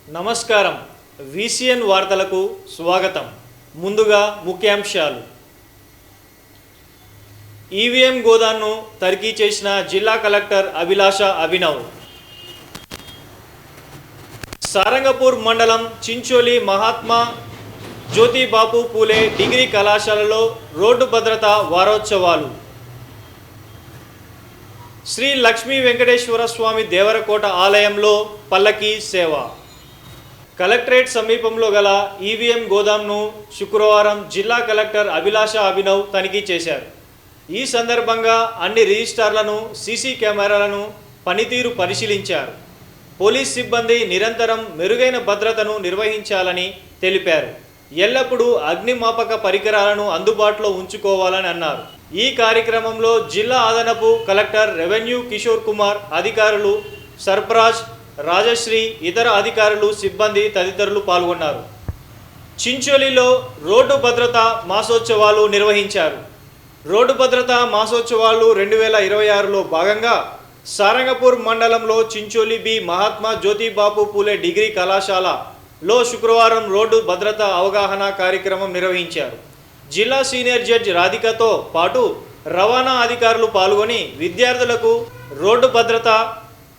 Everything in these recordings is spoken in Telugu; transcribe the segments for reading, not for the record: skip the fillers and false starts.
నమస్కారం. VCN వార్తలకు స్వాగతం. ముందుగా ముఖ్యాంశాలు. ఈవీఎం గోదాంను తనిఖీ చేసిన జిల్లా కలెక్టర్ అభిలాష అభినవ్. సారంగపూర్ మండలం చించోలి మహాత్మా జ్యోతిబాపు పూలే డిగ్రీ కళాశాలలో రోడ్డు భద్రతా వారోత్సవాలు. శ్రీ లక్ష్మీ వెంకటేశ్వర స్వామి దేవరకోట ఆలయంలో పల్లకీ సేవ. కలెక్టరేట్ సమీపంలో గల ఈవీఎం గోదాంను శుక్రవారం జిల్లా కలెక్టర్ అభిలాష అభినవ్ తనిఖీ చేశారు. ఈ సందర్భంగా అన్ని రిజిస్టార్లను, సీసీ కెమెరాలను పనితీరు పరిశీలించారు. పోలీస్ సిబ్బంది నిరంతరం మెరుగైన భద్రతను నిర్వహించాలని తెలిపారు. ఎల్లప్పుడూ అగ్నిమాపక పరికరాలను అందుబాటులో ఉంచుకోవాలని అన్నారు. ఈ కార్యక్రమంలో జిల్లా అదనపు కలెక్టర్ రెవెన్యూ కిషోర్ కుమార్, అధికారులు సర్ఫరాజ్, రాజశ్రీ, ఇతర అధికారులు, సిబ్బంది తదితరులు పాల్గొన్నారు. చించోలిలో రోడ్డు భద్రతా మాసోత్సవాలు నిర్వహించారు. రోడ్డు భద్రతా మాసోత్సవాలు 2026లో భాగంగా సారంగపూర్ మండలంలో చించోలి బి మహాత్మా జ్యోతిబాపు పూలే డిగ్రీ కళాశాలలో శుక్రవారం రోడ్డు భద్రతా అవగాహన కార్యక్రమం నిర్వహించారు. జిల్లా సీనియర్ జడ్జి రాధికతో పాటు రవాణా అధికారులు పాల్గొని విద్యార్థులకు రోడ్డు భద్రత,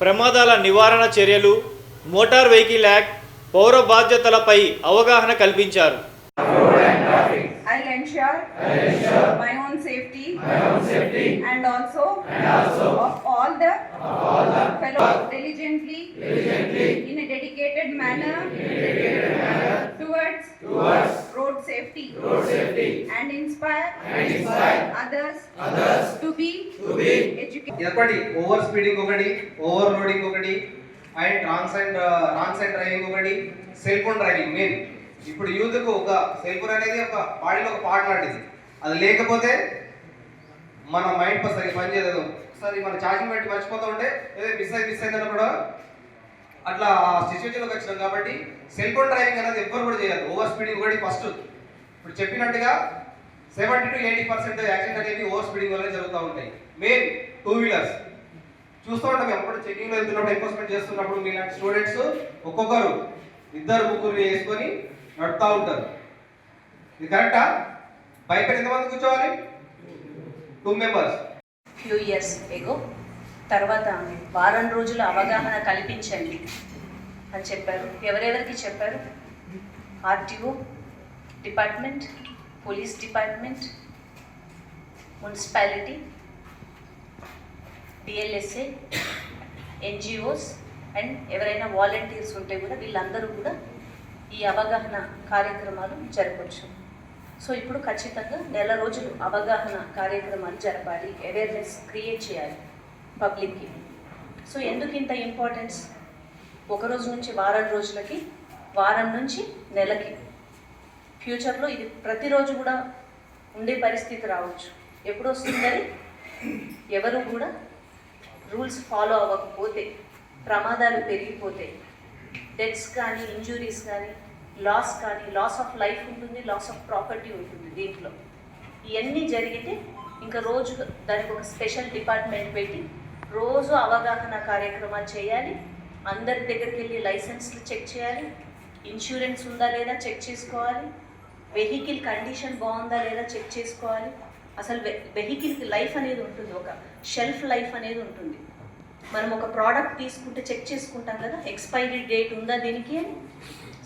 ప్రమాదాల నివారణ చర్యలు, మోటార్ వెహికల్ యాక్ట్, పౌర బాధ్యతలపై అవగాహన కల్పించారు. I'll ensure my own safety and also of all the fellow diligently in a dedicated manner towards road safety and inspire others to be educated. Over speeding ఒకటి, ఓవర్ లోడింగ్ ఒకటి, అండ్ రాంగ్ సైడ్ డ్రైవింగ్ ఒకటి, సెల్ ఫోన్ డ్రైవింగ్. మెయిన్ ఇప్పుడు యూత్కు ఒక సెల్ ఫోన్ అనేది ఒక బాడీలో ఒక పార్ట్ లాంటిది. అది లేకపోతే మన మైండ్ సరిగ్గా పనిచేయదు. ఒకసారి మన ఛార్జింగ్ పెట్టి మర్చిపోతూ ఉంటే ఏదో మిస్ అయిందని కూడా అట్లా సిచ్యువేషన్లోకి వచ్చినాం. కాబట్టి సెల్ ఫోన్ డ్రైవింగ్ అనేది ఎవ్వరు కూడా చేయదు. ఓవర్ స్పీడింగ్ ఒకటి ఫస్ట్. ఇప్పుడు చెప్పినట్టుగా 70 to 80% యాక్సిడెంట్ అనేవి ఓవర్ స్పీడింగ్ వల్ల జరుగుతూ ఉంటాయి. మెయిన్ 2 వీలర్స్ చూస్తూ ఉంటాం. ఎప్పుడు చెకింగ్లో వెళ్తున్నప్పుడు, ఎన్ఫోర్స్మెంట్ చేస్తున్నప్పుడు మీలాంటి స్టూడెంట్స్ ఒక్కొక్కరు 2-3 వేసుకొని నడుపుతూ ఉంటారు. ఇది కరెక్టా? బైక్ పైన ఎంతమంది కూర్చోవాలి? 2 మెంబర్స్. ఫ్యూ ఇయర్స్ ఎగో తర్వాత వారం రోజుల అవగాహన కల్పించండి అని చెప్పారు. ఎవరెవరికి చెప్పారు? RTO department, police department, municipality, DLSA, NGOs and ఎవరైనా వాలంటీర్స్ ఉంటే కూడా వీళ్ళందరూ కూడా ఈ అవగాహన కార్యక్రమాలు జరపవచ్చు. సో ఇప్పుడు ఖచ్చితంగా 1 రోజులు అవగాహన కార్యక్రమాలు జరపాలి, అవేర్నెస్ క్రియేట్ చేయాలి పబ్లిక్కి. సో ఎందుకు ఇంత ఇంపార్టెన్స్? 1 రోజు నుంచి వారం రోజులకి, వారం నుంచి నెలకి, ఫ్యూచర్లో ఇది ప్రతిరోజు కూడా ఉండే పరిస్థితి రావచ్చు. ఎప్పుడు వస్తుందని ఎవరు కూడా రూల్స్ ఫాలో అవ్వకపోతే ప్రమాదాలు పెరిగిపోతే, డెత్స్ కానీ, ఇంజురీస్ కానీ, లాస్ ఆఫ్ లైఫ్ ఉంటుంది, లాస్ ఆఫ్ ప్రాపర్టీ ఉంటుంది. దీంట్లో ఇవన్నీ జరిగితే ఇంకా రోజు దానికి ఒక స్పెషల్ డిపార్ట్మెంట్ పెట్టి రోజు అవగాహన కార్యక్రమాలు చేయాలి. అందరి దగ్గరికి వెళ్ళి లైసెన్స్లు చెక్ చేయాలి, ఇన్సూరెన్స్ ఉందా లేదా చెక్ చేసుకోవాలి, వెహికల్ కండిషన్ బాగుందా లేదా చెక్ చేసుకోవాలి. అసలు వెహికల్కి లైఫ్ అనేది ఉంటుంది, ఒక షెల్ఫ్ లైఫ్ అనేది ఉంటుంది. మనం ఒక ప్రోడక్ట్ తీసుకుంటే చెక్ చేసుకుంటాం కదా, ఎక్స్పైరీ డేట్ ఉందా దీనికి అని.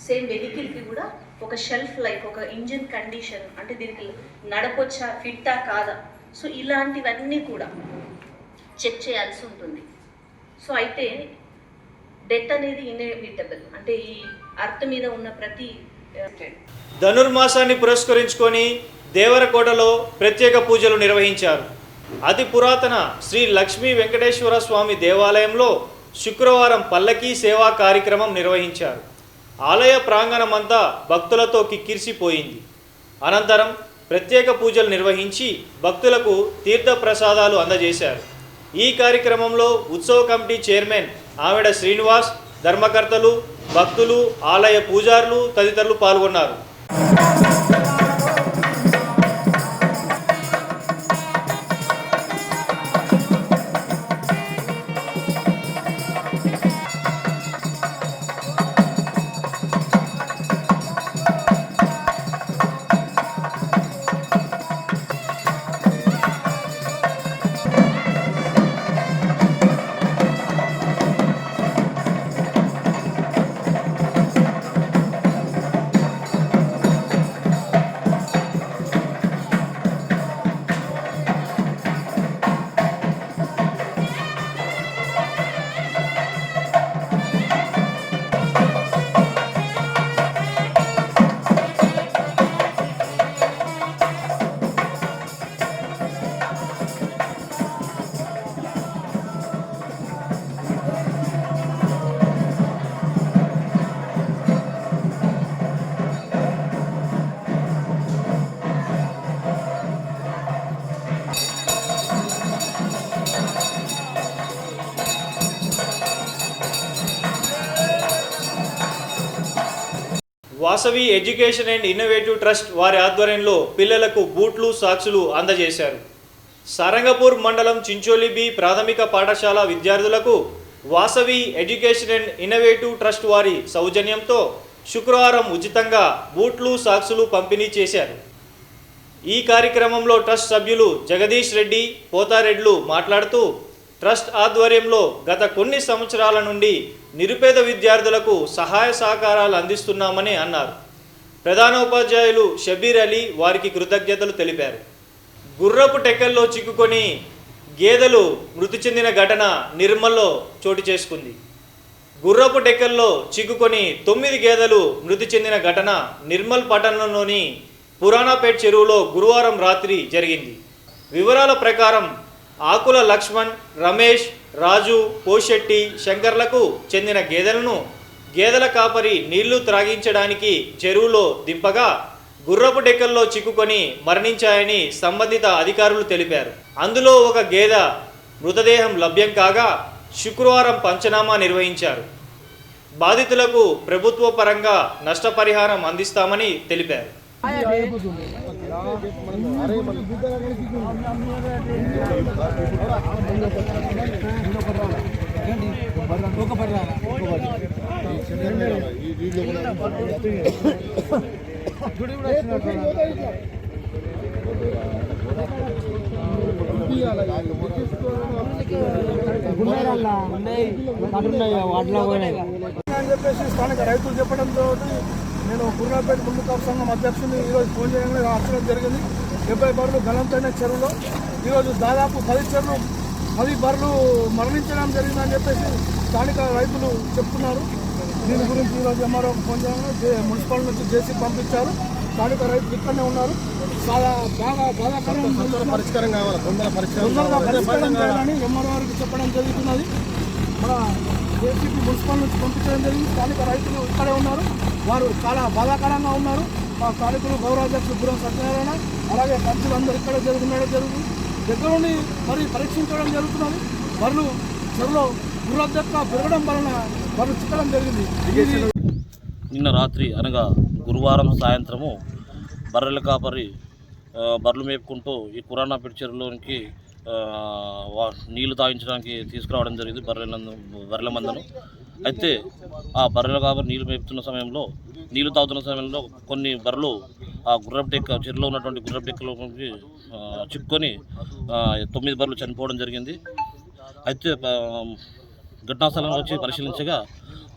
సేమ్ వెహికల్కి కూడా ఒక షెల్ఫ్ లైఫ్, ఒక ఇంజిన్ కండిషన్, అంటే దీనికి నడపొచ్చా, ఫిట్టా కాదా, సో ఇలాంటివన్నీ కూడా చెక్ చేయాల్సి ఉంటుంది. సో అయితే డెత్ అనేది ఇన్ఎవిటబుల్, అంటే ఈ అర్త్ మీద ఉన్న ప్రతి ధనుర్మాసాన్ని పురస్కరించుకొని దేవరకోటలో ప్రత్యేక పూజలు నిర్వహించారు. అతి పురాతన శ్రీ లక్ష్మీ వెంకటేశ్వర స్వామి దేవాలయంలో శుక్రవారం పల్లకీ సేవా కార్యక్రమం నిర్వహించారు. ఆలయ ప్రాంగణమంతా భక్తులతో కిక్కిరిసిపోయింది. అనంతరం ప్రత్యేక పూజలు నిర్వహించి భక్తులకు తీర్థ ప్రసాదాలు అందజేశారు. ఈ కార్యక్రమంలో ఉత్సవ కమిటీ చైర్మన్ ఆవిడ శ్రీనివాస్, ధర్మకర్తలు, భక్తులు, ఆలయ పూజారులు తదితరులు పాల్గొన్నారు. Vasavi education and innovative trust వారి ఆధ్వర్యంలో పిల్లలకు బూట్లు, సాక్సులు అందజేశారు. సారంగపూర్ మండలం చించోలి బి ప్రాథమిక పాఠశాల విద్యార్థులకు Vasavi education and innovative trust వారి సౌజన్యంతో శుక్రవారం ఉచితంగా బూట్లు, సాక్సులు పంపిణీ చేశారు. ఈ కార్యక్రమంలో ట్రస్ట్ సభ్యులు జగదీష్ రెడ్డి, పోతారెడ్లు మాట్లాడుతూ ట్రస్ట్ ఆధ్వర్యంలో గత కొన్ని సంవత్సరాల నుండి నిరుపేద విద్యార్థులకు సహాయ సహకారాలు అందిస్తున్నామని అన్నారు. ప్రధానోపాధ్యాయులు షబీర్ అలీ వారికి కృతజ్ఞతలు తెలిపారు. గుర్రపు టెక్కల్లో చిక్కుకొని గేదెలు మృతి చెందిన ఘటన నిర్మల్లో చోటు చేసుకుంది. గుర్రపు టెక్కల్లో చిక్కుకొని 9 గేదెలు మృతి చెందిన ఘటన నిర్మల్ పట్టణంలోని పురాణపేట్ చెరువులో గురువారం రాత్రి జరిగింది. వివరాల ప్రకారం ఆకుల లక్ష్మణ్, రమేష్, రాజు, పోషెట్టి, శంకర్లకు చెందిన గేదెలను గేదెల కాపరి నీళ్లు త్రాగించడానికి చెరువులో దింపగా గుర్రపు డెక్కల్లో చిక్కుకొని మరణించాయని సంబంధిత అధికారులు తెలిపారు. అందులో ఒక గేదె మృతదేహం లభ్యం కాగా శుక్రవారం పంచనామా నిర్వహించారు. బాధితులకు ప్రభుత్వ పరంగా నష్టపరిహారం అందిస్తామని తెలిపారు. స్థానిక రైతులు చెప్పడంతో నేను పురాణపేట ముందు కాపు సంఘం అధ్యక్షుని ఈరోజు ఫోన్ చేయడం రావడం జరిగింది. 70 బర్రెలు గలంతైన చెరువులో ఈరోజు దాదాపు 10 బర్రెలు మరణించడం జరిగిందని చెప్పేసి స్థానిక రైతులు చెప్తున్నారు. దీని గురించి ఈరోజు ఎంఆర్ఓ ఫోన్ చేయడం మున్సిపల్ నుంచి జేసీ పంపించారు. స్థానిక రైతులు ఇక్కడనే ఉన్నారు. చాలా బాగా బాధాకరం పరిష్కారం కావాలి, తొందరగా పరిష్కారం చేయాలని ఎంఆర్ఓ గారికి చెప్పడం జరుగుతున్నది. మన జేసీపీ మున్సిపల్ నుంచి పంపించడం జరిగింది. స్థానిక రైతులు ఇక్కడే ఉన్నారు. వారు చాలా బాధాకరంగా ఉన్నారు. మా స్థానికులు గౌరవాధ్యక్షులు గురం సత్యనారాయణ అలాగే ఖర్చులు అందరూ ఇక్కడ జరుగుతుంది. దగ్గరుండి మరి పరీక్షించడం జరుగుతున్నది. బర్రెలు చెరువులో గుర్రదెక్క పెరగడం వలన బర్రెలు చిక్కడం జరిగింది. నిన్న రాత్రి అనగా గురువారం సాయంత్రము బర్రెల కాపరి బర్రెలు మేపుకుంటూ ఈ పురాణపేట చెరువులోనికి నీళ్లు తాగించడానికి తీసుకురావడం జరిగింది బర్రెల మందను. అయితే ఆ బర్రెల కాపరి నీళ్లు మేపుతున్న సమయంలో, నీళ్లు తాగుతున్న సమయంలో కొన్ని బర్రెలు ఆ గుర్రపు డెక్క చెరువులో ఉన్నటువంటి గుర్రపు డెక్కలోకి చిక్కుకొని 9 బర్రెలు చనిపోవడం జరిగింది. అయితే ఘటనాస్థలంలో వచ్చి పరిశీలించగా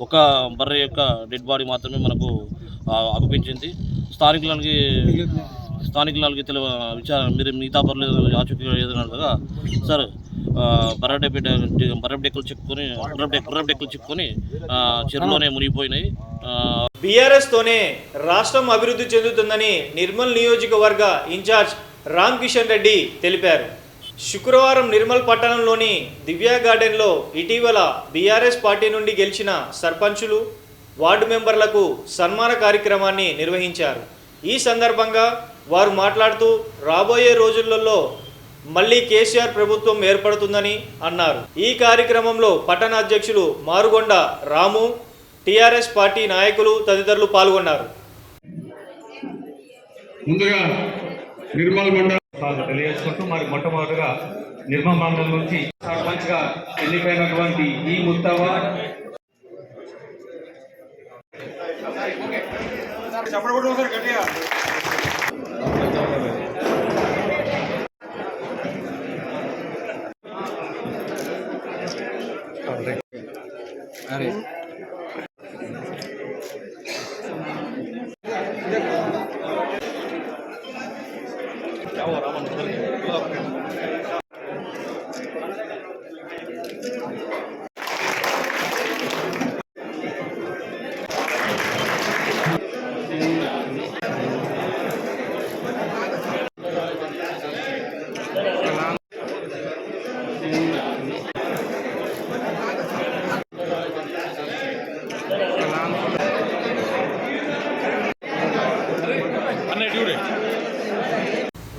ఒక బర్రె యొక్క డెడ్ బాడీ మాత్రమే మనకు అగుపించింది. స్థానికులకి మీరు మిగతా బర్రెలు ఆచూకీ ఏదైనా సార్ గుర్రపు డెక్కలు చిక్కుకొని చెరువులోనే మునిగిపోయినాయి. బీఆర్ఎస్ తోనే రాష్ట్రం అభివృద్ధి చెందుతుందని నిర్మల్ నియోజకవర్గ ఇన్ఛార్జ్ రామ్ కిషన్ రెడ్డి తెలిపారు. శుక్రవారం నిర్మల్ పట్టణంలోని దివ్యా గార్డెన్లో ఇటీవల బీఆర్ఎస్ పార్టీ నుండి గెలిచిన సర్పంచులు, వార్డు మెంబర్లకు సన్మాన కార్యక్రమాన్ని నిర్వహించారు. ఈ సందర్భంగా వారు మాట్లాడుతూ రాబోయే రోజులలో మళ్ళీ కేసీఆర్ ప్రభుత్వం ఏర్పడుతుందని అన్నారు. ఈ కార్యక్రమంలో పట్టణ అధ్యక్షులు మారుగొండ రాము, టీఆర్ఎస్ పార్టీ నాయకులు తదితరులు పాల్గొన్నారు. ముందుగా నిర్మల్ మండలం తెలియజేసుకుంటూ మరి మొట్టమొదటిగా నిర్మల్ మండలం నుంచి సర్పంచ్గా ఎన్నికైనటువంటి ఈ ముత్తవ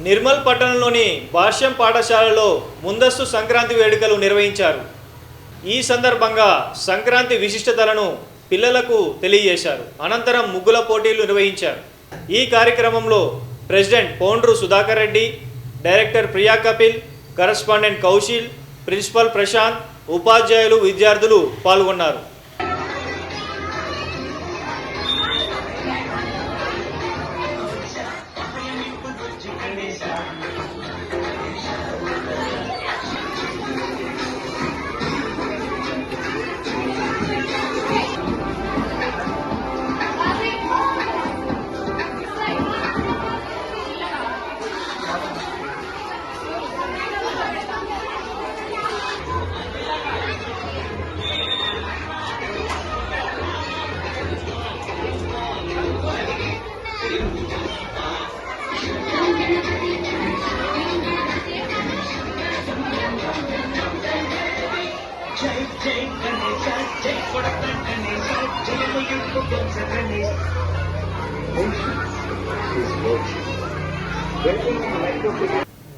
నిర్మల్ పట్టణంలోని భాష్యం పాఠశాలలో ముందస్తు సంక్రాంతి వేడుకలు నిర్వహించారు. ఈ సందర్భంగా సంక్రాంతి విశిష్టతలను పిల్లలకు తెలియజేశారు. అనంతరం ముగ్గుల పోటీలు నిర్వహించారు. ఈ కార్యక్రమంలో president Poundru Sudhakar Reddy, director Priya Kapil, correspondent Kaushil, principal Prashanth, ఉపాధ్యాయులు, విద్యార్థులు పాల్గొన్నారు.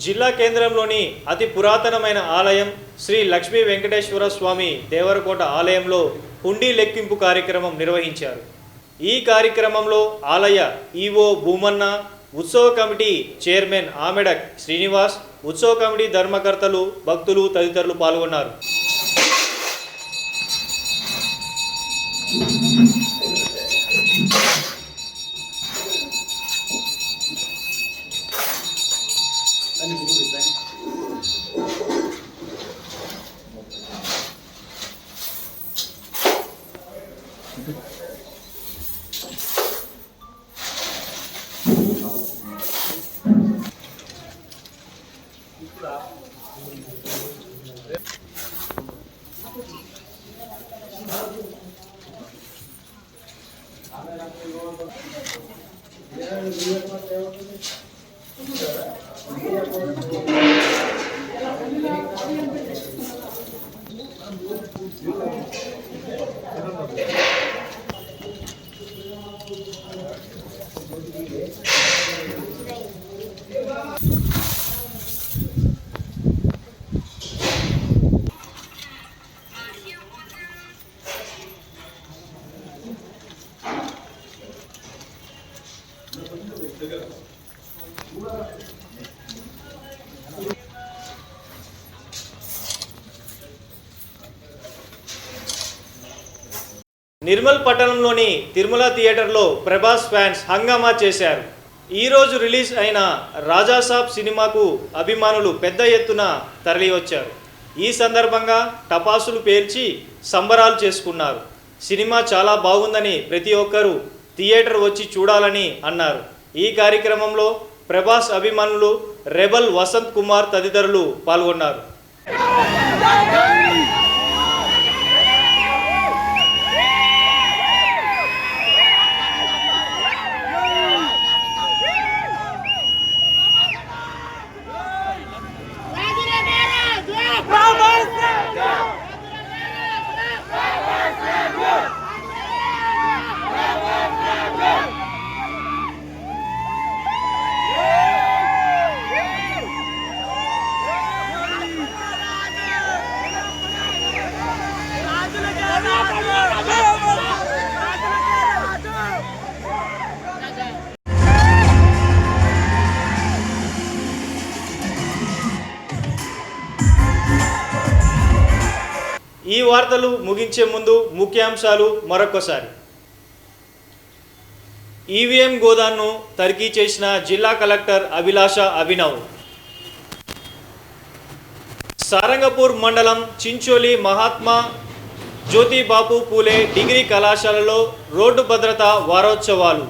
జిల్లా కేంద్రంలోని అతి పురాతనమైన ఆలయం శ్రీ లక్ష్మీ వెంకటేశ్వర స్వామి దేవరకోట ఆలయంలో హుండీ లెక్కింపు కార్యక్రమం నిర్వహించారు. ఈ కార్యక్రమంలో ఆలయ ఈవో భూమన్న, ఉత్సవ కమిటీ చైర్మన్ ఆమెడక్ శ్రీనివాస్, ఉత్సవ కమిటీ ధర్మకర్తలు, భక్తులు తదితరులు పాల్గొన్నారు. నిర్మల్ పట్టణంలోని తిరుమల థియేటర్లో ప్రభాస్ ఫ్యాన్స్ హంగామా చేశారు. ఈరోజు రిలీజ్ అయిన రాజాసాబ్ సినిమాకు అభిమానులు పెద్ద ఎత్తున తరలివచ్చారు. ఈ సందర్భంగా టపాసులు పేల్చి సంబరాలు చేసుకున్నారు. సినిమా చాలా బాగుందని ప్రతి ఒక్కరూ థియేటర్ వచ్చి చూడాలని అన్నారు. ఈ కార్యక్రమంలో ప్రభాస్ అభిమానులు రెబల్ వసంత్ కుమార్ తదితరులు పాల్గొన్నారు. ఈ వార్తలు ముగించే ముందు ముఖ్యాంశాలు మరొకసారి. ఈవీఎం గోదాంను తనిఖీ చేసిన జిల్లా కలెక్టర్ అభిలాష అభినవ్. సారంగపూర్ మండలం చించోలి మహాత్మా జ్యోతిబాపు పూలే డిగ్రీ కళాశాలలో రోడ్డు భద్రతా వారోత్సవాలు.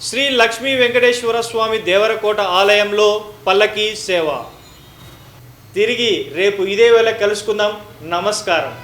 శ్రీ లక్ష్మీ వెంకటేశ్వర స్వామి దేవరకోట ఆలయంలో పల్లకీ సేవ. తిరిగి రేపు ఇదే వేళ కలుసుకుందాం. నమస్కారం.